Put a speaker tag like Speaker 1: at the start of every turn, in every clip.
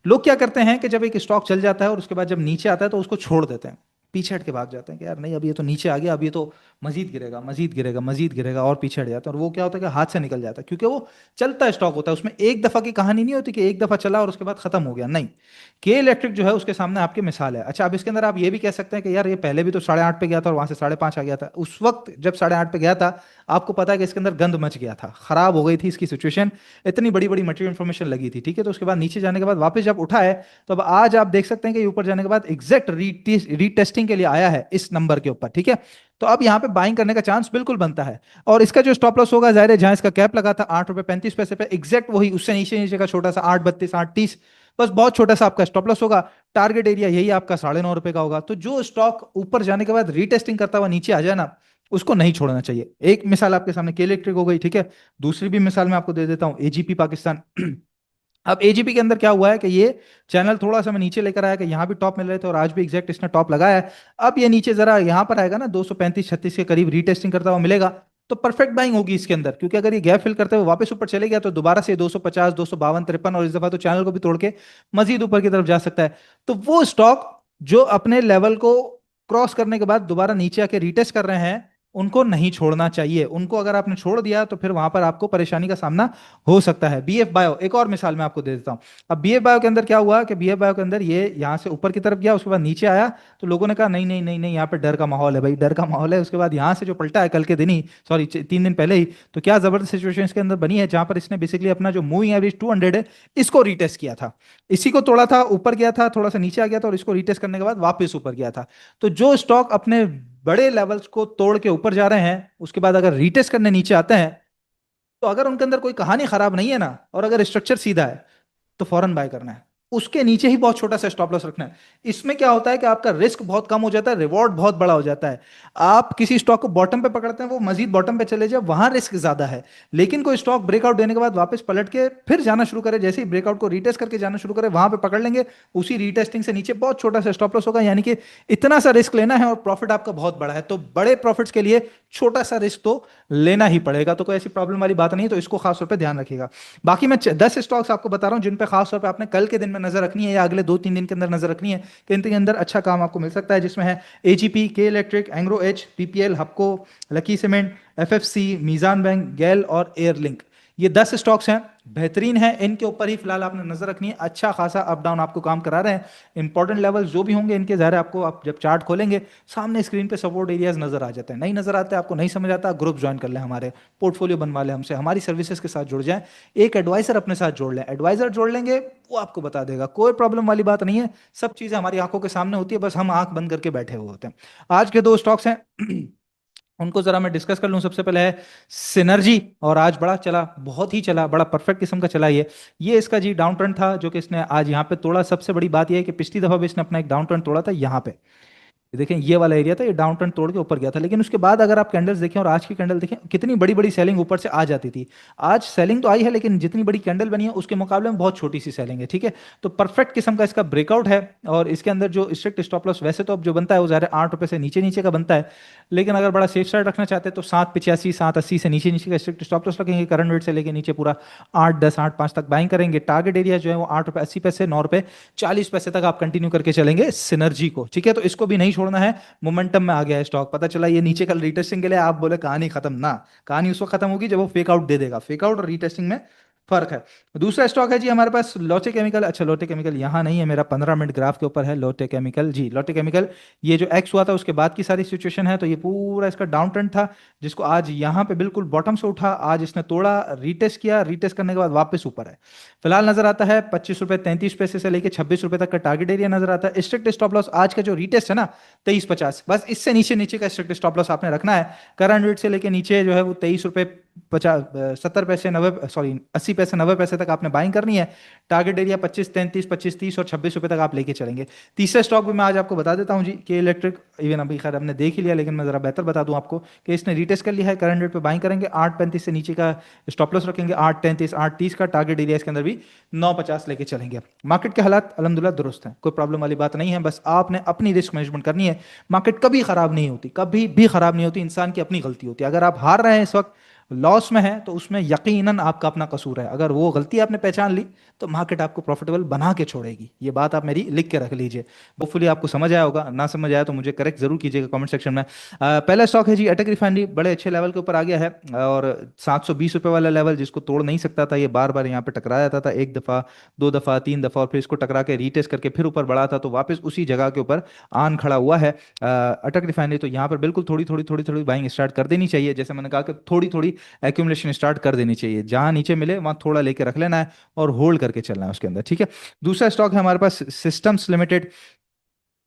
Speaker 1: लोग क्या करते हैं कि जब एक स्टॉक चल जाता है और उसके बाद जब नीचे आता है तो उसको छोड़ देते हैं, पीछे हट के भाग जाते हैं कि यार नहीं अब ये तो नीचे आ गया, अब ये तो मजीद गिरेगा मजीद गिरेगा मजीद गिरेगा, और पीछे हट जाता है। और वो क्या होता है कि हाथ से निकल जाता है, क्योंकि वो चलता स्टॉक होता है, उसमें एक दफा की कहानी नहीं होती कि एक दफा चला और उसके बाद खत्म हो गया, नहीं। के इलेक्ट्रिक जो है उसके सामने आपकी मिसाल है। अच्छा, अब इसके अंदर आप ये भी कह सकते हैं कि यार ये पहले भी तो 8:30 पे गया था और वहां से 5:30 आ गया था। उस वक्त जब 8:30 पे गया था, आपको पता है कि इसके अंदर गंद मच गया था, खराब हो गई थी इसकी सिचुएशन, इतनी बड़ी बड़ी मटेरियल इन्फॉर्मेशन लगी थी, ठीक है। तो उसके बाद नीचे जाने के बाद वापस जब उठा है, तो अब आज आप देख सकते हैं कि ये ऊपर जाने के बाद एग्जैक्ट रीटेस्टिंग के लिए आया है इस नंबर के ऊपर, ठीक है। तो अब यहाँ पे बाइंग करने का चांस बिल्कुल बनता है। और इसका जो स्टॉप लॉस होगा, जाहिर है जहां इसका कैप लगा था 8 रुपए 35 पैसे पे, एग्जैक्ट वही उससे नीचे नीचे का छोटा सा 8:32 8:30, बस बहुत छोटा सा आपका स्टॉप लॉस होगा। टारगेट एरिया यही आपका 9.5 रुपए का होगा। तो जो स्टॉक ऊपर जाने के बाद रीटेस्टिंग करता हुआ नीचे आ जाए ना, उसको नहीं छोड़ना चाहिए। एक मिसाल आपके सामने के इलेक्ट्रिक हो गई, ठीक है। दूसरी भी मिसाल मैं आपको दे देता हूं, एजीपी पाकिस्तान। अब एजीपी के अंदर क्या हुआ है कि ये चैनल थोड़ा सा मैं नीचे लेकर आया कि यहाँ भी टॉप मिल रहे थे और आज भी एग्जैक्ट इसने टॉप लगाया है। अब ये नीचे जरा यहाँ पर आएगा ना 235 36 के करीब रीटेस्टिंग करता हुआ मिलेगा, तो परफेक्ट बाइंग होगी इसके अंदर। क्योंकि अगर ये गैप फिल करते हुए वापस ऊपर चले गया तो दोबारा से 250 252 53, और इस दफा तो चैनल को भी तोड़ के मजीद ऊपर की तरफ जा सकता है। तो वो स्टॉक जो अपने लेवल को क्रॉस करने के बाद दोबारा नीचे आके रीटेस्ट कर रहे हैं, उनको नहीं छोड़ना चाहिए। उनको अगर आपने छोड़ दिया तो फिर वहां पर आपको परेशानी का सामना हो सकता है। बीएफ बायो एक और मिसाल मैं आपको दे देता हूं। अब बीएफ बायो के अंदर क्या हुआ कि बीएफ बायो के अंदर ये यहां से ऊपर की तरफ गया, उसके बाद नीचे आया, तो लोगों ने कहा नहीं नहीं नहीं नहीं, यहाँ पे डर का माहौल है भाई, डर का माहौल है। उसके बाद यहाँ से जो पलटा है कल के दिन ही, सॉरी 3 दिन पहले ही, तो क्या जबरदस्त सिचुएशन इसके अंदर बनी है, जहां पर इसने बेसिकली अपना जो मूविंग एवरेज 200 है, इसको रीटेस्ट किया था। इसी को तोड़ा था, ऊपर गया था, थोड़ा सा नीचे आ गया था, और इसको रीटेस्ट करने के बाद वापस ऊपर गया था। तो जो स्टॉक अपने बड़े लेवल्स को तोड़ के ऊपर जा रहे हैं, उसके बाद अगर रीटेस्ट करने नीचे आते हैं, तो अगर उनके अंदर कोई कहानी खराब नहीं है ना, और अगर स्ट्रक्चर सीधा है, तो फौरन बाय करना है। उसके नीचे ही बहुत छोटा सा स्टॉप लॉस रखना है। इसमें क्या होता है कि आपका रिस्क बहुत कम हो जाता है, रिवॉर्ड बहुत बड़ा हो जाता है। आप किसी स्टॉक को बॉटम पे पकड़ते हैं, वो मजीद बॉटम पे चले जाए, वहां रिस्क ज्यादा है। लेकिन कोई स्टॉक ब्रेकआउट देने के बाद वापस पलट के फिर जाना शुरू करे, जैसे ही ब्रेकआउट को रीटेस्ट करके जाना शुरू करे, वहां पे पकड़ लेंगे, उसी रीटेस्टिंग से नीचे बहुत छोटा सा स्टॉप लॉस होगा। यानी कि इतना सा रिस्क लेना है और प्रॉफिट आपका बहुत बड़ा है, तो बड़े प्रॉफिट्स के लिए छोटा सा रिस्क तो लेना ही पड़ेगा। तो कोई ऐसी प्रॉब्लम वाली बात नहीं है, तो इसको खास तौर पे ध्यान रखिएगा। बाकी मैं 10 स्टॉक्स आपको बता रहा हूं जिन पे खास तौर पे आपने कल के दिन में नजर रखनी है या अगले 2 3 दिन के अंदर नजर रखनी है कि इनके अंदर अच्छा काम आपको मिल सकता है। जिसमें है AGP, K Electric, Engro H, PPL, Hubco, Lucky Cement, FFC, Meezan Bank, गैल और एयरलिंक। ये 10 स्टॉक्स हैं, बेहतरीन है, इनके ऊपर ही फिलहाल आपने नजर रखनी है। अच्छा खासा अप डाउन आपको काम करा रहे हैं। इंपॉर्टेंट लेवल जो भी होंगे इनके, ज़ाहिर है आपको, आप जब चार्ट खोलेंगे सामने स्क्रीन पे सपोर्ट एरियाज नजर आ जाते हैं। नहीं नजर आते, आपको नहीं समझ आता, ग्रुप ज्वाइन कर लें हमारे, पोर्टफोलियो बनवा लें हमसे, हमारी सर्विसेज के साथ जुड़ जाएं। एक एडवाइजर अपने साथ जोड़ लें, एडवाइजर जोड़ लेंगे, वो आपको बता देगा, कोई प्रॉब्लम वाली बात नहीं है। सब चीज़ें हमारी आंखों के सामने होती है, बस हम आंख बंद करके बैठे हुए होते हैं। आज के 2 स्टॉक्स हैं उनको जरा मैं डिस्कस कर लूं। सबसे पहले है सिनर्जी, और आज बड़ा चला, बहुत ही चला, बड़ा परफेक्ट किस्म का चला ये इसका जी डाउन ट्रेंड था जो कि इसने आज यहाँ पे तोड़ा। सबसे बड़ी बात यह है कि पिछली दफा भी इसने अपना एक डाउन ट्रेंड तोड़ा था यहाँ पे, देखें ये वाला एरिया था, ये डाउन ट्रेंड तोड़ के ऊपर गया था। लेकिन उसके बाद अगर आप कैंडल्स देखें और आज की कैंडल देखें, कितनी बड़ी बड़ी सेलिंग ऊपर से आ जाती थी। आज सेलिंग तो आई है, लेकिन जितनी बड़ी कैंडल बनी है उसके मुकाबले में बहुत छोटी सी सेलिंग है, ठीक है। तो परफेक्ट किस्म का इसका ब्रेकआउट है। और इसके अंदर जो स्ट्रिक्ट स्टॉप लॉस वैसे तो अब जो बनता है वो ज़्यादा 8 रुपए से नीचे नीचे का बनता है, लेकिन अगर बड़ा सेफ साइड रखना चाहते हैं तो 7.85 7.80 से नीचे नीचे का स्ट्रिक्ट स्टॉप लॉस रखेंगे। करंट रेट से लेके नीचे पूरा 8.10 8.5 तक बाइंग करेंगे। टारगेट एरिया जो है वो 8 रुपए 80 पैसे 9 रुपए 40 पैसे तक आप कंटिन्यू करके चलेंगे सिनर्जी को, ठीक है। तो इसको भी नहीं छोड़ना है। मोमेंटम में आ गया है स्टॉक, पता चला ये नीचे कल रीटेस्टिंग के लिए, आप बोले कहानी खत्म ना, कहानी उस वक्त खत्म होगी जब वो फेक आउट दे देगा। फेक आउट और रीटेस्टिंग में फर्क है। दूसरा स्टॉक है जी हमारे पास लोटे केमिकल। अच्छा, लोटे केमिकल यहाँ नहीं है, मेरा 15 मिनट ग्राफ के ऊपर है लोटे केमिकल जी। लोटे केमिकल, ये जो एक्स हुआ था उसके बाद की सारी सिचुएशन है। तो ये पूरा इसका डाउन ट्रेंड था, जिसको आज यहाँ पे बिल्कुल बॉटम से उठा, आज इसने तोड़ा, रीटेस्ट किया, रीटेस्ट करने के बाद वापस ऊपर है। फिलहाल नजर आता है 25 रुपए 33 पैसे से लेके 26 रुपए तक का टारगेट एरिया नजर आता है। स्ट्रिक्ट स्टॉप लॉस आज का जो रीटेस्ट है ना 23.50, बस इससे नीचे नीचे का स्ट्रिक्ट स्टॉप लॉस आपने रखना है। करंट रेट से लेके नीचे जो है वो 23 रुपए 50 70 पैसे 90, सॉरी 80 पैसे 90 पैसे तक आपने बाइंग करनी है। टारगेट एरिया 25 33 25 30 और 26 रुपए तक आप लेके चलेंगे। तीसरा स्टॉक भी मैं आज आपको बता देता हूं जी, के इलेक्ट्रिक। इवन अभी खैर हमने देख ही लिया, लेकिन मैं जरा बेहतर बता दूं आपको कि इसने रीटेस्ट कर लिया है। करंट रेट पे बाइंग करेंगे, 8.35 से नीचे का स्टॉप लॉस रखेंगे, 8.33 8.30 का टारगेट एरिया, इसके अंदर भी 9.50 लेके चलेंगे। मार्केट के हालात अल्हम्दुलिल्लाह दुरुस्त हैं, कोई प्रॉब्लम वाली बात नहीं है। बस आपने अपनी रिस्क मैनेजमेंट करनी है। मार्केट कभी खराब नहीं होती, कभी भी खराब नहीं होती, इंसान की अपनी गलती होती है। अगर आप हार रहे हैं इस वक्त, लॉस में है तो उसमें यकीनन आपका अपना कसूर है। अगर वो गलती आपने पहचान ली तो मार्केट आपको प्रॉफिटेबल बना के छोड़ेगी। ये बात आप मेरी लिख के रख लीजिए। होपफुली आपको समझ आया होगा, ना समझ आया तो मुझे करेक्ट जरूर कीजिएगा कमेंट सेक्शन में। पहला स्टॉक है जी अटक रिफाइनरी, बड़े अच्छे लेवल के ऊपर आ गया है। और 720 रुपये वाला लेवल जिसको तोड़ नहीं सकता था, ये बार बार यहाँ पे टकरा जाता था, एक दफा, दो दफा, तीन दफा, और फिर इसको टकरा के रीटेस्ट करके फिर ऊपर बढ़ा था, तो वापस उसी जगह के ऊपर आन खड़ा हुआ है अटक रिफाइनरी। तो यहाँ पर बिल्कुल थोड़ी थोड़ी थोड़ी थोड़ी बाइंग स्टार्ट कर देनी चाहिए। जैसे मैंने कहा कि थोड़ी थोड़ी एक्यूमुलेशन स्टार्ट कर देनी चाहिए, जहां नीचे मिले वहां थोड़ा लेके रख लेना है और होल्ड करके चलना है उसके अंदर, ठीक है। दूसरा स्टॉक है हमारे पास सिस्टम्स लिमिटेड।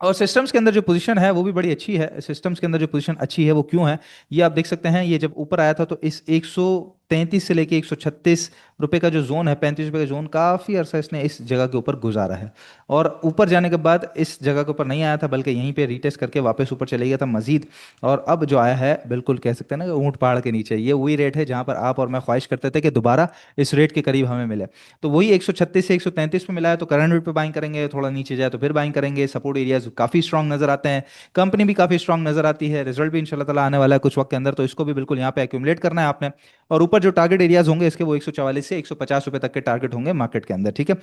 Speaker 1: और सिस्टम्स के अंदर जो पोजीशन है वो भी बड़ी अच्छी है। सिस्टम्स के अंदर जो पोजीशन अच्छी है वो क्यों है, ये आप देख सकते हैं। ये जब ऊपर आया था तो इस 133 से लेके 136 रुपए का जो जोन है, 35 रुपए का जोन, काफी अरसा इसने इस जगह के ऊपर गुजारा है। और ऊपर जाने के बाद इस जगह के ऊपर नहीं आया था, बल्कि यहीं पे रीटेस्ट करके वापस ऊपर चले गया था मजीद। और अब जो आया है बिल्कुल कह सकते हैं ना कि ऊंट पहाड़ के नीचे, ये वही रेट है जहां पर आप और मैं ख्वाहिश करते थे कि दोबारा इस रेट के करीब हमें मिले। तो वही 136 से 133 पे मिला है, तो करंट रेट पे बाइंग करेंगे, थोड़ा नीचे जाए तो फिर बाइंग करेंगे। सपोर्ट एरियाज काफी स्ट्रांग नजर आते हैं, कंपनी भी काफी स्ट्रांग नजर आती है, रिजल्ट भी इंशाल्लाह ताला आने वाला है कुछ वक्त के अंदर, तो इसको भी बिल्कुल यहाँ पे एक्यूमुलेट करना है आपने। और ऊपर जो टारगेट एरियाज होंगे इसके, वो 144 से 150 रुपए तक के टारगेट होंगे मार्केट के अंदर, ठीक है।